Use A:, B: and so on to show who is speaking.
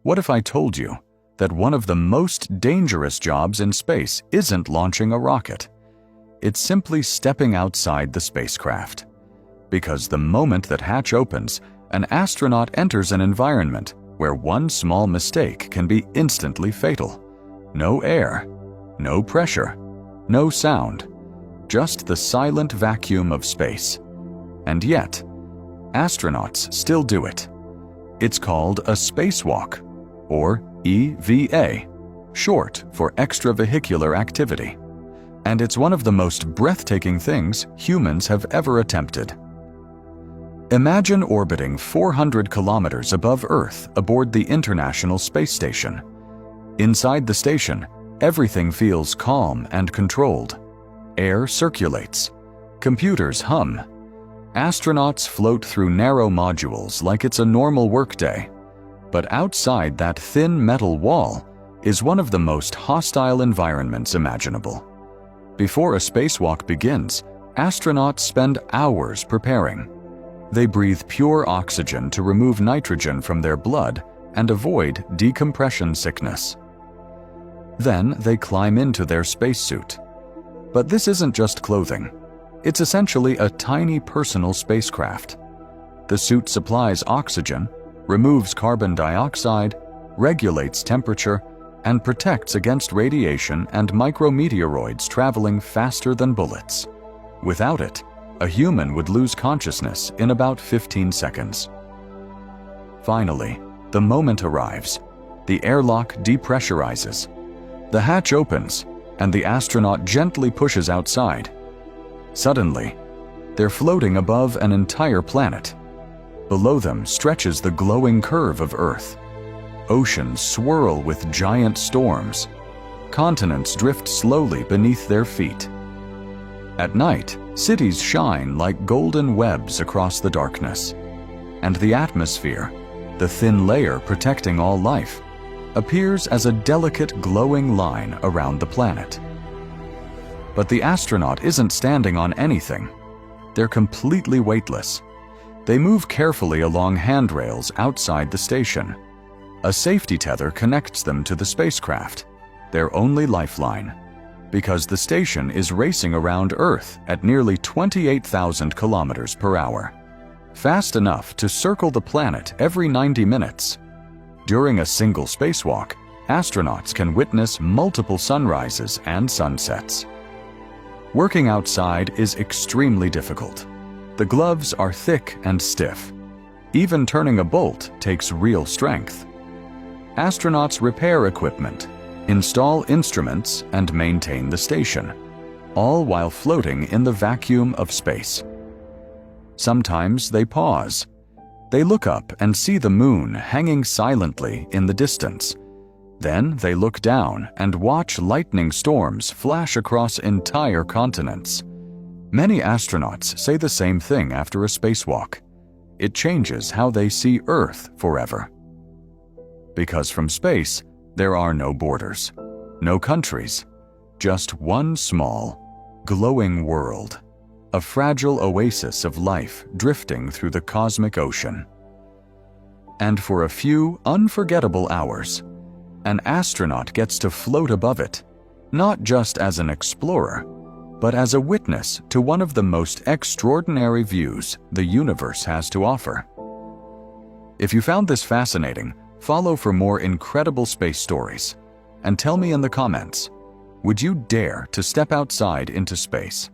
A: What if I told you that one of the most dangerous jobs in space isn't launching a rocket? It's simply stepping outside the spacecraft. Because the moment that hatch opens, an astronaut enters an environment where one small mistake can be instantly fatal. No air, no pressure, no sound, just the silent vacuum of space. And yet, astronauts still do it. It's called a spacewalk, or EVA, short for extravehicular activity. And it's one of the most breathtaking things humans have ever attempted. Imagine orbiting 400 kilometers above Earth aboard the International Space Station. Inside the station, everything feels calm and controlled. Air circulates. Computers hum. Astronauts float through narrow modules like it's a normal workday. But outside that thin metal wall is one of the most hostile environments imaginable. Before a spacewalk begins, astronauts spend hours preparing. They breathe pure oxygen to remove nitrogen from their blood and avoid decompression sickness. Then they climb into their spacesuit. But this isn't just clothing. It's essentially a tiny personal spacecraft. The suit supplies oxygen, removes carbon dioxide, regulates temperature, and protects against radiation and micrometeoroids traveling faster than bullets. Without it, a human would lose consciousness in about 15 seconds. Finally, the moment arrives. The airlock depressurizes. The hatch opens, and the astronaut gently pushes outside. Suddenly, they're floating above an entire planet. Below them stretches the glowing curve of Earth. Oceans swirl with giant storms. Continents drift slowly beneath their feet. At night, cities shine like golden webs across the darkness. And the atmosphere, the thin layer protecting all life, appears as a delicate glowing line around the planet. But the astronaut isn't standing on anything. They're completely weightless. They move carefully along handrails outside the station. A safety tether connects them to the spacecraft, their only lifeline, because the station is racing around Earth at nearly 28,000 kilometers per hour, fast enough to circle the planet every 90 minutes. During a single spacewalk, astronauts can witness multiple sunrises and sunsets. Working outside is extremely difficult. The gloves are thick and stiff. Even turning a bolt takes real strength. Astronauts repair equipment, install instruments, and maintain the station, all while floating in the vacuum of space. Sometimes they pause. They look up and see the moon hanging silently in the distance. Then they look down and watch lightning storms flash across entire continents. Many astronauts say the same thing after a spacewalk. It changes how they see Earth forever. Because from space, there are no borders, no countries, just one small, glowing world, a fragile oasis of life drifting through the cosmic ocean. And for a few unforgettable hours, an astronaut gets to float above it, not just as an explorer, but as a witness to one of the most extraordinary views the universe has to offer. If you found this fascinating, follow for more incredible space stories. And tell me in the comments, would you dare to step outside into space?